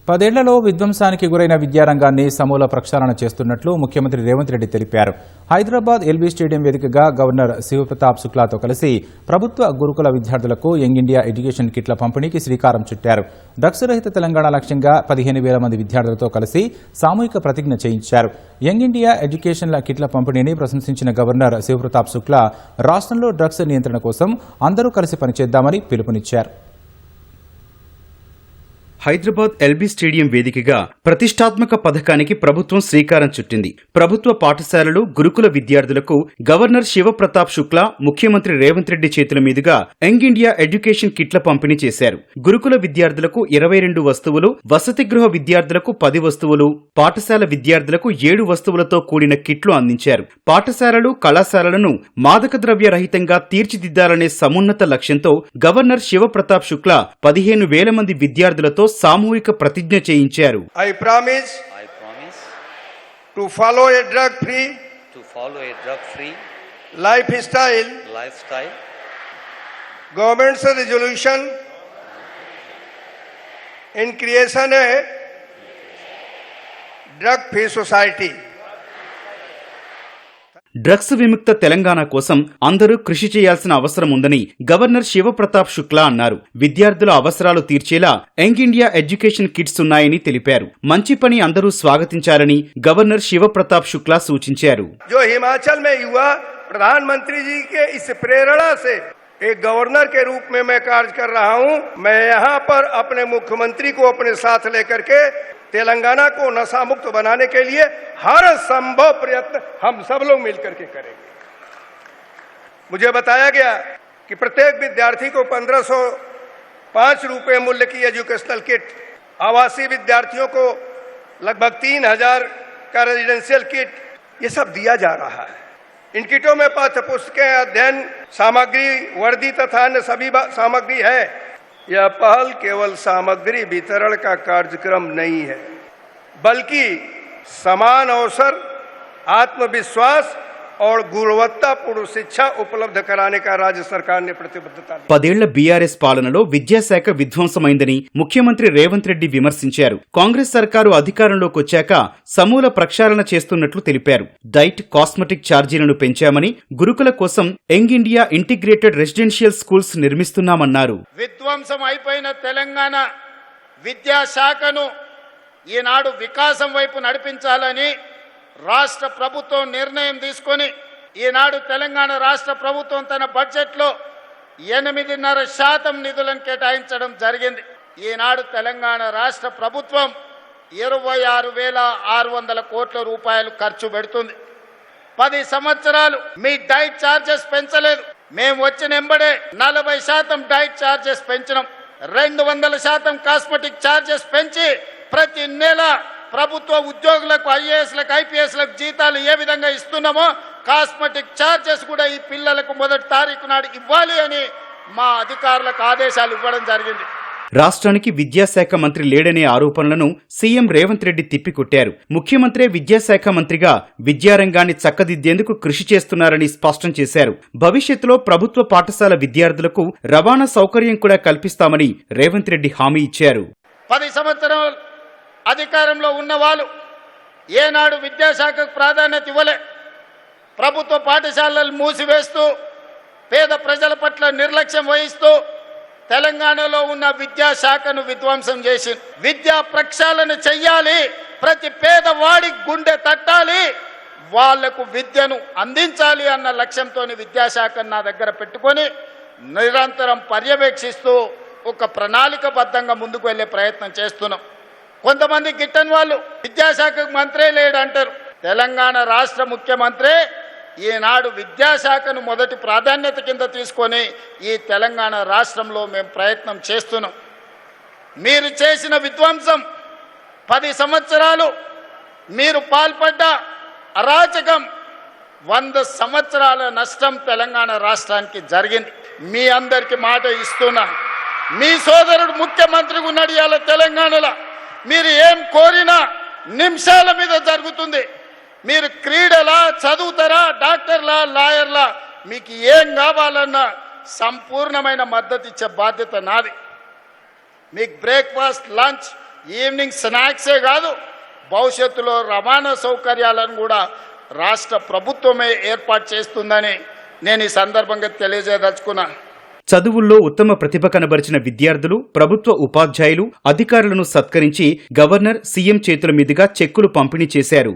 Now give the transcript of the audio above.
10 ఏళ్లలో విధ్వంసానికి గురైన విద్యారంగాన్ని సమూల ప్రక్షాళన చేస్తున్నట్లు ముఖ్యమంత్రి రేవంత్ రెడ్డి తెలిపారు. హైదరాబాద్ ఎల్బీ స్టేడియం వేదికగా గవర్నర్ శివప్రతాప్ శుక్లాతో కలిసి ప్రభుత్వ గురుకుల విద్యార్థులకు యంగ్ ఇండియా ఎడ్యుకేషన్ కిట్ల పంపిణీకి శ్రీకారం చుట్టారు. డ్రగ్స్ రహిత తెలంగాణ లక్ష్యంగా 15,000 మంది విద్యార్థులతో కలిసి సామూహిక ప్రతిజ్ఞ చేయించారు. యంగ్ ఇండియా ఎడ్యుకేషన్ కిట్ల పంపిణీని ప్రశంసించిన గవర్నర్ శివప్రతాప్ శుక్లా రాష్ట్రంలో డ్రగ్స్ నియంత్రణ కోసం అందరూ కలిసి పనిచేద్దామని పిలుపునిచ్చారు. హైదరాబాద్ ఎల్బీ స్టేడియం వేదికగా ప్రతిష్టాత్మక పథకానికి ప్రభుత్వం శ్రీకారం చుట్టింది. ప్రభుత్వ పాఠశాలలు, గురుకుల విద్యార్థులకు గవర్నర్ శివప్రతాప్ శుక్లా, ముఖ్యమంత్రి రేవంత్ రెడ్డి చేతుల మీదుగా యంగ్ ఇండియా ఎడ్యుకేషన్ కిట్ల పంపిణీ చేశారు. గురుకుల విద్యార్థులకు 22 వస్తువులు, వసతి గృహ విద్యార్థులకు 10 వస్తువులు, పాఠశాల విద్యార్థులకు 7 వస్తువులతో కూడిన కిట్లు అందించారు. పాఠశాలలు, కళాశాలలను మాదక ద్రవ్య రహితంగా తీర్చిదిద్దాలనే సమున్నత లక్ష్యంతో గవర్నర్ శివప్రతాప్ శుక్లా 15,000 మంది విద్యార్థులతో సామూహిక ప్రతిజ్ఞ చేయించారు. I promise to follow a drug free lifestyle government's resolution in creation a drug free society. Drugs విముక్త తెలంగాణ కోసం అందరూ కృషి చేయాల్సిన అవసరం ఉందని గవర్నర్ శివప్రతాప్ శుక్లా అన్నారు. విద్యార్థుల అవసరాలు తీర్చేలా యంగ్ ఇండియా ఎడ్యుకేషన్ కిట్స్ ఉన్నాయని తెలిపారు. మంచి పని అందరూ స్వాగతించాలని గవర్నర్ శివప్రతాప్ శుక్లా సూచించారు. जो हिमाचल में युवा प्रधानमंत्री जी के इस प्रेरणा से एक गवर्नर के रूप में मैं कार्य कर रहा हूं, मैं यहां पर अपने मुख्यमंत्री को अपने साथ लेकर के तेलंगाना को नशा मुक्त बनाने के लिए हर संभव प्रयत्न हम सब लोग मिलकर के करेंगे. मुझे बताया गया कि प्रत्येक विद्यार्थी को 1,505 रुपए मूल्य की एजुकेशनल किट, आवासीय विद्यार्थियों को लगभग 3,000 का रेजिडेंशियल किट, ये सब दिया जा रहा है. इन किटों में पाठ्य पुस्तकें, अध्ययन सामग्री, वर्दी तथा अन्य सभी सामग्री है. यह पहल केवल सामग्री वितरण का कार्यक्रम नहीं है, बल्कि समान अवसर, आत्मविश्वास और गुणवत्तापूर्ण शिक्षा उपलब्ध कराने का राज्य सरकार ने प्रतिबद्धता. 10 ఏళ్ల బీఆర్ఎస్ పాలనలో విద్యాశాఖ విధ్వంసమైందని ముఖ్యమంత్రి రేవంత్ రెడ్డి విమర్శించారు. కాంగ్రెస్ సర్కారు అధికారంలోకి వచ్చాక సమూల ప్రక్షాళన చేస్తున్నట్లు తెలిపారు. డైట్, కాస్మెటిక్ ఛార్జీలను పెంచామని, గురుకుల కోసం young India integrated residential schools నిర్మిస్తున్నామన్నారు. విధ్వంసం అయిపోయిన తెలంగాణ విద్యాశాఖను ఈనాడు వికాసం వైపు నడిపించాలని రాష్ట్ర ప్రభుత్వం నిర్ణయం తీసుకొని ఈనాడు తెలంగాణ రాష్ట్ర ప్రభుత్వం తన బడ్జెట్లో 8.5% నిధులను కేటాయించడం జరిగింది. ఈనాడు తెలంగాణ రాష్ట్ర ప్రభుత్వం 26,600 కోట్ల రూపాయలు ఖర్చు పెడుతుంది. 10 సంవత్సరాలు మీ డైట్ ఛార్జెస్ పెంచలేదు. మేము వచ్చిన ఎంబడే 40% డైట్ ఛార్జెస్ పెంచినాం. 200% కాస్మెటిక్ ఛార్జెస్ పెంచి ప్రతి నెల ప్రభుత్వ ఉద్యోగులకు, ఐఏఎస్లకు, ఐపీఎస్లకు జీతాలు ఏ విధంగా ఇస్తున్నామో కాస్మెటిక్ ఛార్జెస్ కూడా ఈ పిల్లలకు 1వ తారీఖు నాడు ఇవ్వాలి అని మా అధికారులకు ఆదేశాలు ఇవ్వడం జరిగింది. రాష్ట్రానికి విద్యాశాఖ మంత్రి లేడనే ఆరోపణలను సీఎం రేవంత్ రెడ్డి తిప్పికొట్టారు. ముఖ్యమంత్రే విద్యాశాఖ మంత్రిగా విద్యారంగాన్ని చక్కదిద్దేందుకు కృషి చేస్తున్నారని స్పష్టం చేశారు. భవిష్యత్తులో ప్రభుత్వ పాఠశాల విద్యార్థులకు రవాణా సౌకర్యం కూడా కల్పిస్తామని రేవంత్ రెడ్డి హామీ ఇచ్చారు. 10 సంవత్సరాలు అధికారంలో ఉన్న వాళ్ళు ఏనాడు విద్యాశాఖకు ప్రాధాన్యత ఇవ్వలే. ప్రభుత్వ పాఠశాలలు మూసివేస్తూ, పేద ప్రజల పట్ల నిర్లక్ష్యం వహిస్తూ తెలంగాణలో ఉన్న విద్యాశాఖను విధ్వంసం చేసి విద్యా ప్రక్షాళన చెయ్యాలి. ప్రతి పేదవాడి గుండె తట్టాలి, వాళ్లకు విద్యను అందించాలి అన్న లక్ష్యంతో విద్యాశాఖను నా దగ్గర పెట్టుకొని నిరంతరం పర్యవేక్షిస్తూ ఒక ప్రణాళికబద్ధంగా ముందుకు వెళ్లే ప్రయత్నం చేస్తున్నాం. కొంతమంది గిట్టని వాళ్ళు విద్యాశాఖకు మంత్రే లేడంటారు. తెలంగాణ రాష్ట్ర ముఖ్యమంత్రి ఈనాడు విద్యాశాఖను మొదటి ప్రాధాన్యత కింద తీసుకొని ఈ తెలంగాణ రాష్ట్రంలో మేము ప్రయత్నం చేస్తున్నాం. మీరు చేసిన విధ్వంసం, 10 సంవత్సరాలు మీరు పాల్పడ్డ అరాచకం, 100 సంవత్సరాల నష్టం తెలంగాణ రాష్ట్రానికి జరిగింది. మీ అందరికి మాట ఇస్తున్నా, మీ సోదరుడు ముఖ్యమంత్రిగా ఉన్నాడు ఇవాళ తెలంగాణలో. మీరు ఏం కోరినా నిమిషాల మీద జరుగుతుంది. మీరు క్రీడలా, చదువుతారా, డాక్టర్లా, లాయర్లా, మీకు ఏం కావాలన్నా సంపూర్ణమైన మద్దతు ఇచ్చే బాధ్యత నాది. మీకు బ్రేక్ఫాస్ట్, లంచ్ ఈవినింగ్ స్నాక్సే కాదు, భవిష్యత్తులో రవాణా సౌకర్యాలను కూడా రాష్ట్ర ప్రభుత్వమే ఏర్పాటు చేస్తుందని నేను ఈ సందర్భంగా తెలియజేయదలుచుకున్నా. చదువుల్లో ఉత్తమ ప్రతిభ కనబరిచిన విద్యార్థులు, ప్రభుత్వ ఉపాధ్యాయులు, అధికారులను సత్కరించి గవర్నర్, సీఎం చేతుల మీదుగా చెక్కులు పంపిణీ చేశారు.